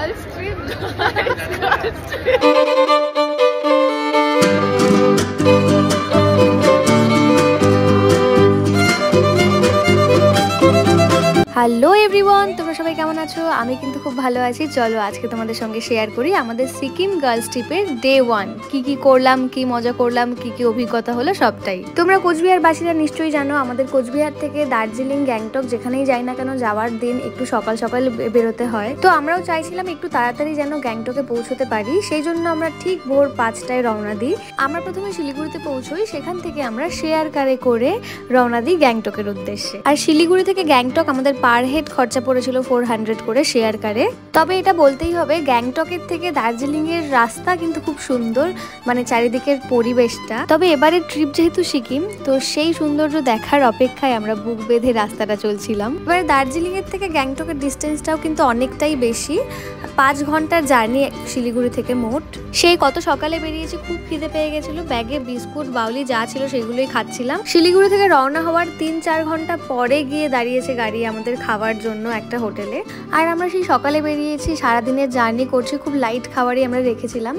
Girls trip, girls trip. Hello everyone, তোমরা সবাই কেমন আছো? আমি কিন্তু খুব ভালো আছি। চলো আজকে তোমাদের সঙ্গে শেয়ার করি আমাদের সিকিম গার্লস ট্রিপের ডে 1 কি করলাম, কি মজা করলাম, কি অভিজ্ঞতা হলো সবটাই। তোমরা কোচবিহার বাসীরা নিশ্চয়ই জানো আমাদের কোচবিহার থেকে দার্জিলিং, গ্যাংটক যেখানেই যাই না কেন যাওয়ার দিন একটু সকাল সকাল বেরোতে হয়। তো আমরাও চাইছিলাম একটু তাড়াতাড়ি যেন গ্যাংটকে পৌঁছতে পারি, সেই জন্য আমরা ঠিক ভোর 5টায় রওনা দিই। আমরা প্রথমে শিলিগুড়িতে পৌঁছই, সেখান থেকে আমরা শেয়ার কারে করে রওনা দিই গ্যাংটকের উদ্দেশ্যে। আর শিলিগুড়ি থেকে গ্যাংটক আমাদের পার হেড খরচা পড়েছিল 400 করে শেয়ার কারে। তবে এটা বলতেই হবে গ্যাংটকের থেকে দার্জিলিং এর রাস্তা কিন্তু খুব সুন্দর, মানে চারিদিকের পরিবেশটা। তবে এবারে ট্রিপ যেহেতু সিকিম, তো সেই সৌন্দর্য দেখার অপেক্ষায় আমরা বুক বেঁধে রাস্তাটা চলছিলাম। এবারে দার্জিলিং এর থেকে গ্যাংটকের ডিস্টেন্সটাও কিন্তু অনেকটাই বেশি, 5 ঘন্টার জার্নি শিলিগুড়ি থেকে মোট। সেই কত সকালে বেরিয়েছি, খুব খিদে পেয়ে গেছিল, ব্যাগে বিস্কুট বাউলি যা ছিল সেগুলোই খাচ্ছিলাম। শিলিগুড়ি থেকে রওনা হওয়ার 3-4 ঘন্টা পরে গিয়ে দাঁড়িয়েছে গাড়ি আমাদের খাওয়ার জন্য একটা হোটেলে। আর আমরা সেই সকালে বেরিয়েছি, সারাদিনের জার্নি করছি, খুব লাইট খাবারই আমরা রেখেছিলাম,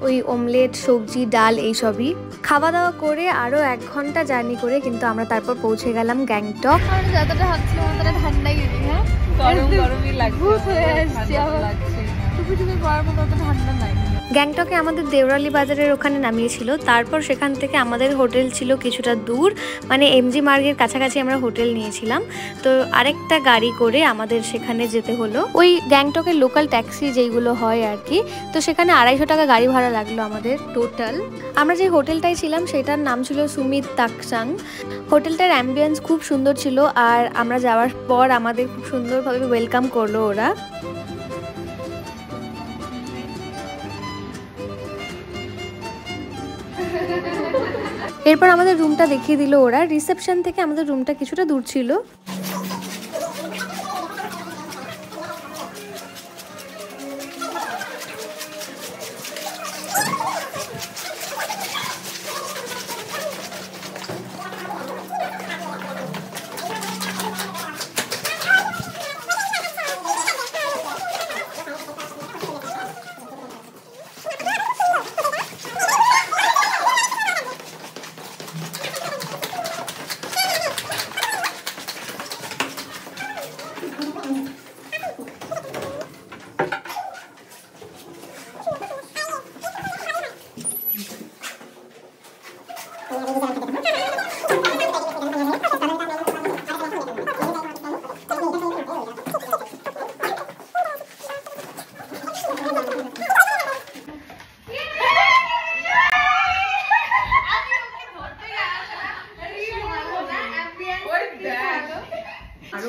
ওই অমলেট, সবজি, ডাল এইসবই। খাওয়া দাওয়া করে আরও 1 ঘন্টা জার্নি করে কিন্তু আমরা তারপর পৌঁছে গেলাম গ্যাংটক। যতটা ভাবছিল ততটা ঠান্ডাই হ্যাঁ, গরমই লাগছে, ঠান্ডা নাই। গ্যাংটকে আমাদের দেওরালি বাজারের ওখানে নামিয়েছিল, তারপর সেখান থেকে আমাদের হোটেল ছিল কিছুটা দূর, মানে এমজি মার্গের কাছাকাছি আমরা হোটেল নিয়েছিলাম। তো আরেকটা গাড়ি করে আমাদের সেখানে যেতে হলো, ওই গ্যাংটকের লোকাল ট্যাক্সি যেইগুলো হয় আর কি। তো সেখানে 250 টাকা গাড়ি ভাড়া লাগলো আমাদের টোটাল। আমরা যে হোটেলটায় ছিলাম সেটার নাম ছিল সুমিত তাকসাং। হোটেলটার অ্যাম্বিয়েন্স খুব সুন্দর ছিল, আর আমরা যাওয়ার পর আমাদের খুব সুন্দরভাবে ওয়েলকাম করলো ওরা। এরপর আমাদের রুমটা দেখিয়ে দিল ওরা। রিসেপশন থেকে আমাদের রুমটা কিছুটা দূর ছিল।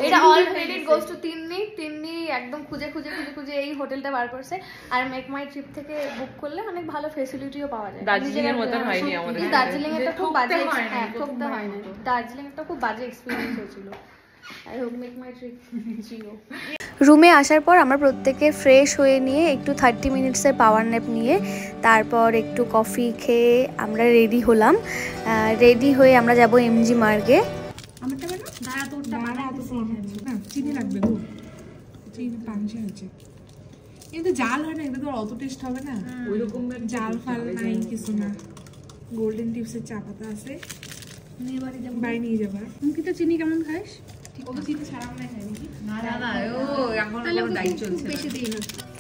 এটা all credit goes to Tinni. Tinni একদম খুঁজে এই হোটেলটা বার করছে। আর মেক মাই ট্রিপ থেকে বুক করলে অনেক ভালো ফেসিলিটিও পাওয়া যায়। দার্জিলিং এর মতন হয়নি আমাদের। দার্জিলিং এরটা খুব বাজে, হ্যাঁ ঠকতে হয় না। দার্জিলিং এরটা খুব বাজে এক্সপেরিয়েন্স হয়েছিল। I hope make my trip Jio. রুমে আসার পর আমরা প্রত্যেকে ফ্রেশ হয়ে নিয়ে একটু 30 মিনিটসের পাওয়ার ন্যাপ নিয়ে তারপর একটু কফি খেয়ে আমরা রেডি হলাম। রেডি হয়ে আমরা যাব এমজি মার্গে। চিনি লাগবে তো, চিনি পাঞ্চে হয়েছে, কিন্তু জাল হয় না, এটা তো অত টেস্ট হবে না, ওইরকম জাল ফাল নাই কিছু না। গোল্ডেন টিপসের চা পাতা আছে, বাড়ি নিয়ে যাবা। তুমি কি তো চিনি কেমন খাস?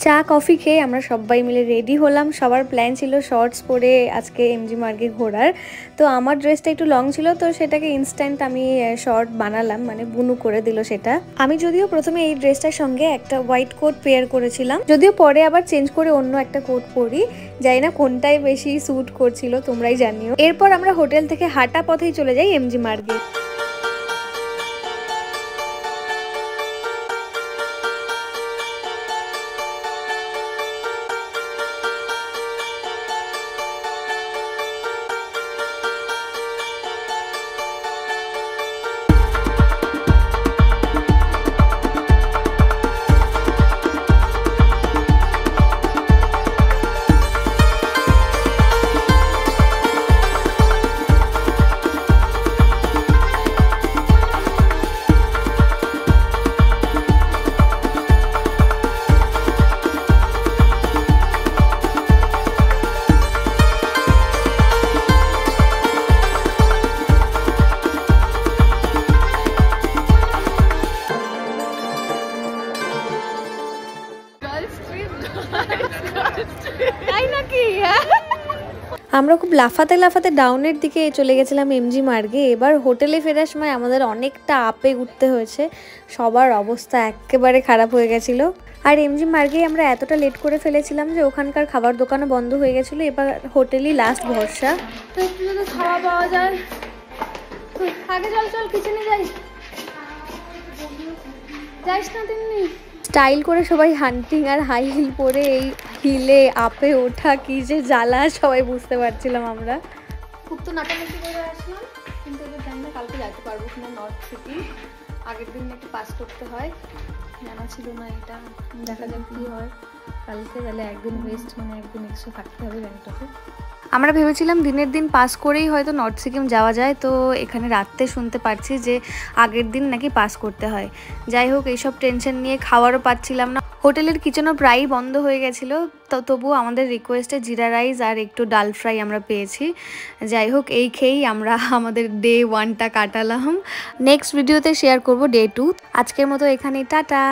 চা কফি খেয়ে আমরা সবাই মিলে রেডি হলাম। সবার প্ল্যান ছিল শর্টস পরে আজকে এমজি মার্গে ঘোরার। তো আমার ড্রেসটা একটু লং ছিল, তো সেটাকে ইনস্ট্যান্ট আমি শর্ট বানালাম, মানে বুনু করে দিল সেটা। আমি যদিও প্রথমে এই ড্রেসটার সঙ্গে একটা হোয়াইট কোট পেয়ার করেছিলাম, যদিও পরে আবার চেঞ্জ করে অন্য একটা কোট পরি, জানি না কোনটাই বেশি স্যুট করছিল, তোমরাই জানিও। এরপর আমরা হোটেল থেকে হাঁটা পথেই চলে যাই এমজি মার্গে। তাই নাকি? আমরা খুব লাফাতে লাফাতে ডাউনের দিকে চলে গেছিলাম এমজি মার্গে। এবার হোটেলে ফেরার সময় আমাদের অনেকটা আপে উঠতে হয়েছে, সবার অবস্থা একেবারে খারাপ হয়ে গেছিলো। আর এমজি মার্গেই আমরা এতটা লেট করে ফেলেছিলাম যে ওখানকার খাবার দোকানও বন্ধ হয়ে গেছিলো। এবার হোটেলই লাস্ট ভরসা। তো একটু যদি খাওয়া পাওয়া যায়। আগে চল চল কিচেনে যাই। যাইস না তিনি। স্টাইল করে সবাই হান্টিং আর হাই হিল পরে এই হিলে আপে ওঠা কি যে জ্বালা সবাই বুঝতে পারছিলাম আমরা। খুব তো নাটানাটি করে আসলাম, কিন্তু এবার জানি না কালকে যেতে পারবো কিনা নর্থ সিকিম। আগের দিন একটু পাস করতে হয়, জানা ছিল না এটা। দেখা যাক কী হয় কালকে। তাহলে একদিন ওয়েস্ট মানে একদিন এক্সট্রা থাকতে হবে গ্যাংটকে। আমরা ভেবেছিলাম দিনের দিন পাস করেই হয়তো নর্থ সিকিম যাওয়া যায়, তো এখানে রাত্রে শুনতে পারছি যে আগের দিন নাকি পাস করতে হয়। যাই হোক, এইসব টেনশন নিয়ে খাওয়ারও পাচ্ছিলাম না। হোটেলের কিচেনও প্রায়ই বন্ধ হয়ে গেছিলো, তো তবুও আমাদের রিকোয়েস্টে জিরা রাইস আর একটু ডাল ফ্রাই আমরা পেয়েছি। যাই হোক, এই খেয়েই আমরা আমাদের ডে 1টা কাটালাম। নেক্সট ভিডিওতে শেয়ার করব ডে 2। আজকের মতো এখানেই, টাটা।